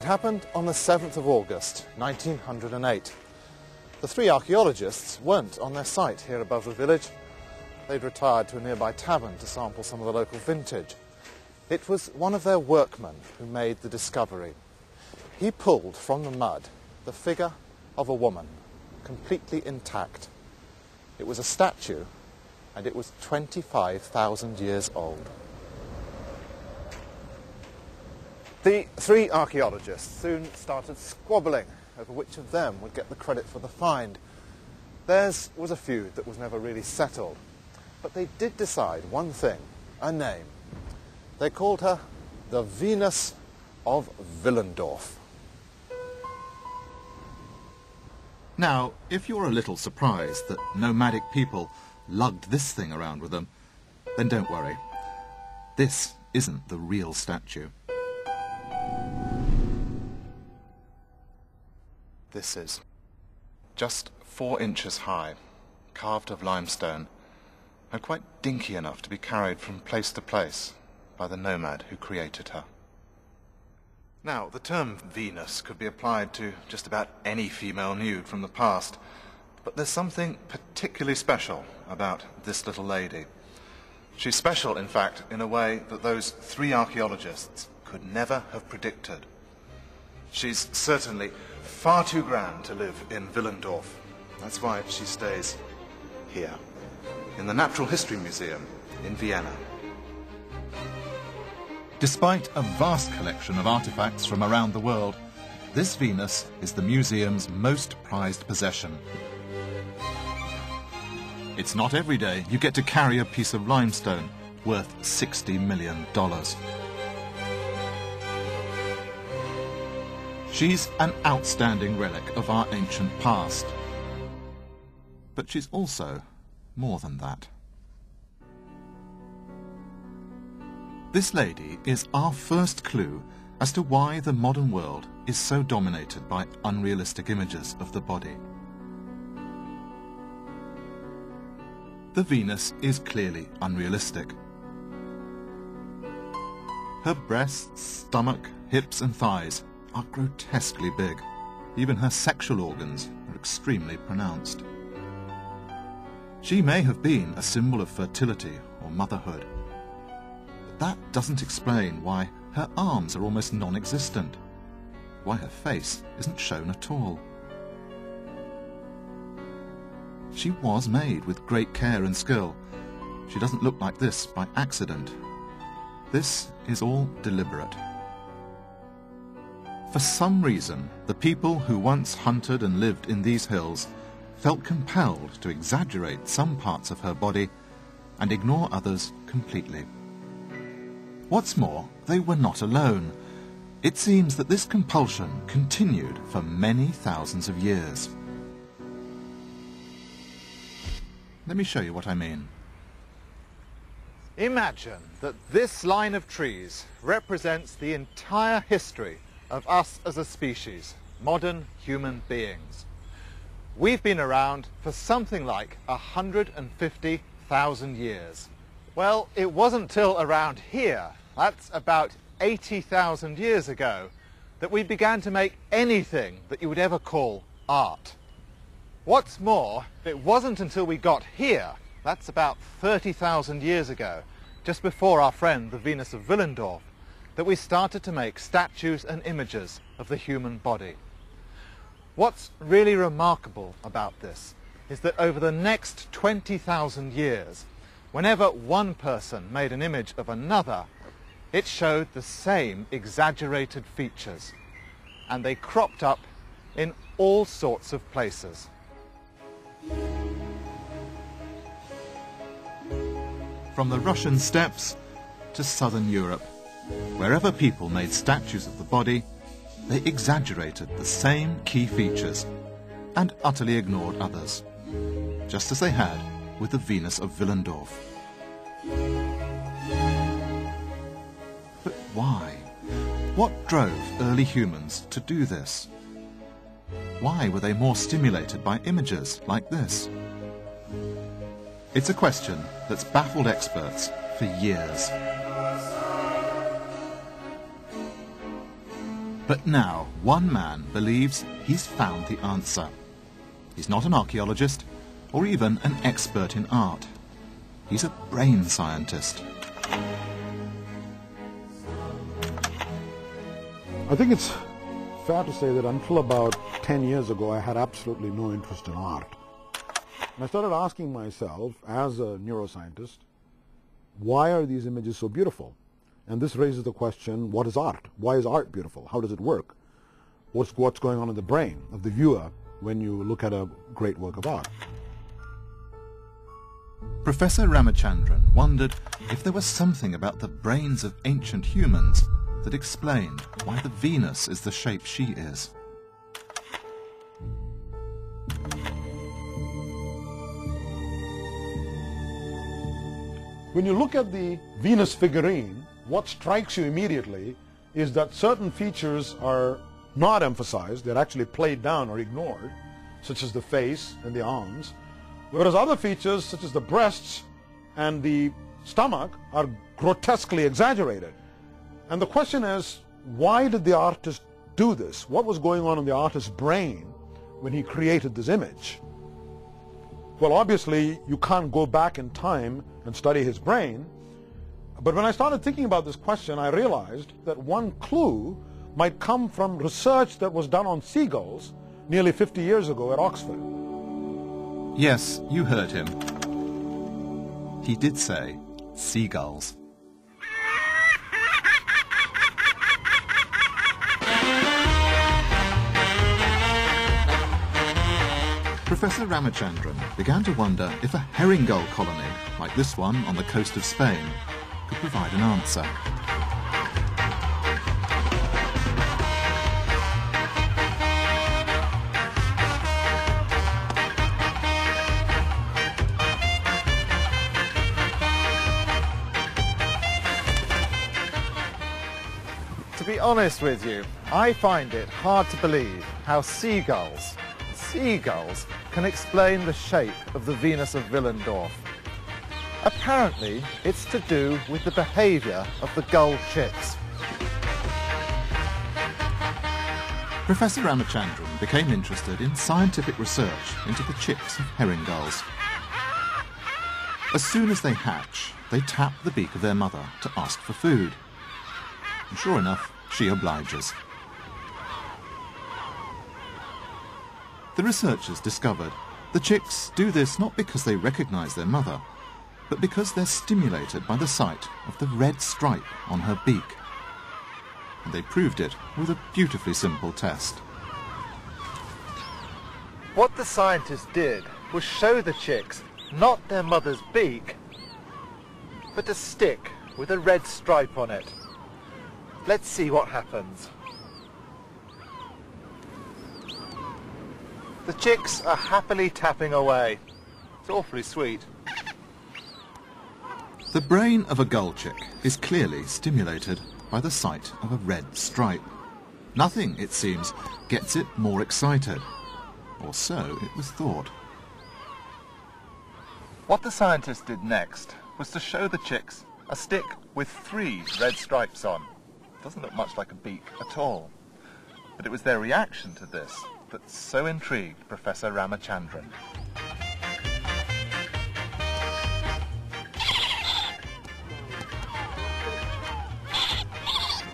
happened on the 7th of August, 1908. The three archaeologists weren't on their site here above the village. They'd retired to a nearby tavern to sample some of the local vintage. It was one of their workmen who made the discovery. He pulled from the mud the figure of a woman, completely intact. It was a statue, and it was 25,000 years old. The three archaeologists soon started squabbling over which of them would get the credit for the find. Theirs was a feud that was never really settled, but they did decide one thing, a name. They called her the Venus of Willendorf. Now, if you're a little surprised that nomadic people lugged this thing around with them, then don't worry. This isn't the real statue. This is just 4 inches high, carved of limestone, and quite dinky enough to be carried from place to place by the nomad who created her. Now, the term Venus could be applied to just about any female nude from the past, but there's something particularly special about this little lady. She's special, in fact, in a way that those three archaeologists could never have predicted. She's certainly far too grand to live in Willendorf. That's why she stays here, in the Natural History Museum in Vienna. Despite a vast collection of artifacts from around the world, this Venus is the museum's most prized possession. It's not every day you get to carry a piece of limestone worth $60 million. She's an outstanding relic of our ancient past. But she's also more than that. This lady is our first clue as to why the modern world is so dominated by unrealistic images of the body. The Venus is clearly unrealistic. Her breasts, stomach, hips and thighs are grotesquely big. Even her sexual organs are extremely pronounced. She may have been a symbol of fertility or motherhood. But that doesn't explain why her arms are almost non-existent, why her face isn't shown at all. She was made with great care and skill. She doesn't look like this by accident. This is all deliberate. For some reason, the people who once hunted and lived in these hills felt compelled to exaggerate some parts of her body and ignore others completely. What's more, they were not alone. It seems that this compulsion continued for many thousands of years. Let me show you what I mean. Imagine that this line of trees represents the entire history of us as a species, modern human beings. We've been around for something like 150,000 years. Well, it wasn't till around here, that's about 80,000 years ago, that we began to make anything that you would ever call art. What's more, it wasn't until we got here, that's about 30,000 years ago, just before our friend the Venus of Willendorf, that we started to make statues and images of the human body. What's really remarkable about this is that over the next 20,000 years, whenever one person made an image of another, it showed the same exaggerated features, and they cropped up in all sorts of places. From the Russian steppes to southern Europe, wherever people made statues of the body, they exaggerated the same key features and utterly ignored others, just as they had with the Venus of Willendorf. But why? What drove early humans to do this? Why were they more stimulated by images like this? It's a question that's baffled experts for years. But now one man believes he's found the answer. He's not an archaeologist or even an expert in art. He's a brain scientist. I think it's fair to say that until about 10 years ago, I had absolutely no interest in art. And I started asking myself, as a neuroscientist, why are these images so beautiful? And this raises the question, what is art? Why is art beautiful? How does it work? What's going on in the brain of the viewer when you look at a great work of art? Professor Ramachandran wondered if there was something about the brains of ancient humans that explained why the Venus is the shape she is. When you look at the Venus figurine, what strikes you immediately is that certain features are not emphasized, they're actually played down or ignored, such as the face and the arms, whereas other features, such as the breasts and the stomach, are grotesquely exaggerated. And the question is, why did the artist do this? What was going on in the artist's brain when he created this image? Well, obviously, you can't go back in time and study his brain, but when I started thinking about this question, I realized that one clue might come from research that was done on seagulls nearly 50 years ago at Oxford. Yes, you heard him. He did say seagulls. Professor Ramachandran began to wonder if a herring gull colony, like this one on the coast of Spain, could provide an answer. To be honest with you, I find it hard to believe how seagulls can explain the shape of the Venus of Willendorf. Apparently, it's to do with the behaviour of the gull chicks. Professor Ramachandran became interested in scientific research into the chicks of herring gulls. As soon as they hatch, they tap the beak of their mother to ask for food. And sure enough, she obliges. The researchers discovered the chicks do this not because they recognise their mother, but because they're stimulated by the sight of the red stripe on her beak. And they proved it with a beautifully simple test. What the scientists did was show the chicks not their mother's beak, but a stick with a red stripe on it. Let's see what happens. The chicks are happily tapping away. It's awfully sweet. The brain of a gull chick is clearly stimulated by the sight of a red stripe. Nothing, it seems, gets it more excited. Or so it was thought. What the scientists did next was to show the chicks a stick with 3 red stripes on. It doesn't look much like a beak at all. But it was their reaction to this that so intrigued Professor Ramachandran.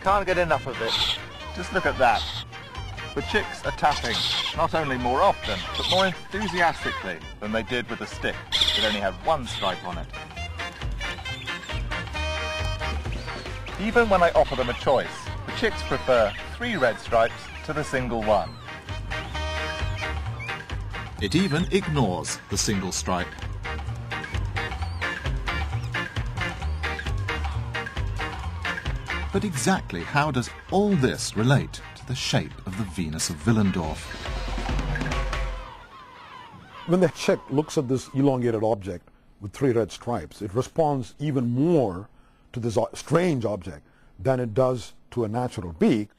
Can't get enough of it. Just look at that. The chicks are tapping not only more often, but more enthusiastically than they did with the stick that only had 1 stripe on it. Even when I offer them a choice, the chicks prefer 3 red stripes to the single one. It even ignores the single stripe. But exactly how does all this relate to the shape of the Venus of Willendorf? When the chick looks at this elongated object with 3 red stripes, it responds even more to this strange object than it does to a natural beak.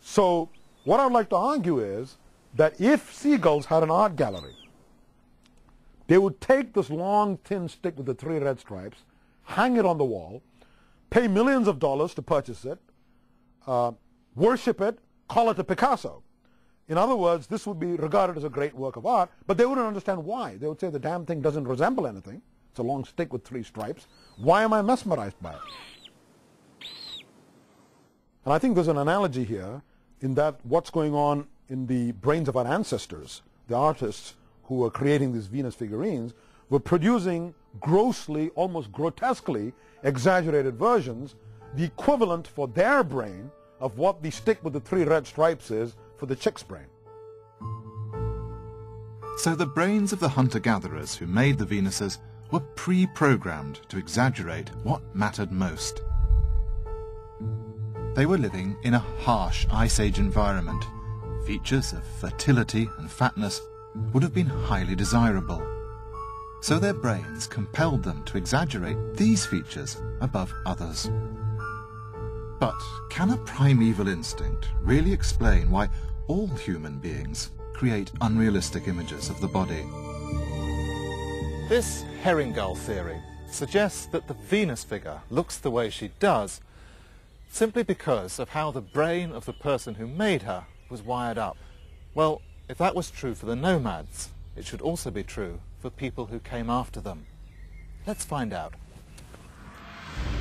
So what I'd like to argue is that if seagulls had an art gallery, they would take this long, thin stick with the 3 red stripes, hang it on the wall, pay millions of dollars to purchase it, worship it, call it a Picasso. In other words, this would be regarded as a great work of art, but they wouldn't understand why. They would say the damn thing doesn't resemble anything. It's a long stick with 3 stripes. Why am I mesmerized by it? And I think there's an analogy here in that what's going on in the brains of our ancestors, the artists who were creating these Venus figurines, were producing grossly, almost grotesquely exaggerated versions, the equivalent for their brain of what the stick with the 3 red stripes is for the chick's brain. So the brains of the hunter-gatherers who made the Venuses were pre-programmed to exaggerate what mattered most. They were living in a harsh Ice Age environment. Features of fertility and fatness would have been highly desirable. So their brains compelled them to exaggerate these features above others. But can a primeval instinct really explain why all human beings create unrealistic images of the body? This herring gull theory suggests that the Venus figure looks the way she does simply because of how the brain of the person who made her was wired up. Well, if that was true for the nomads, it should also be true for people who came after them. Let's find out.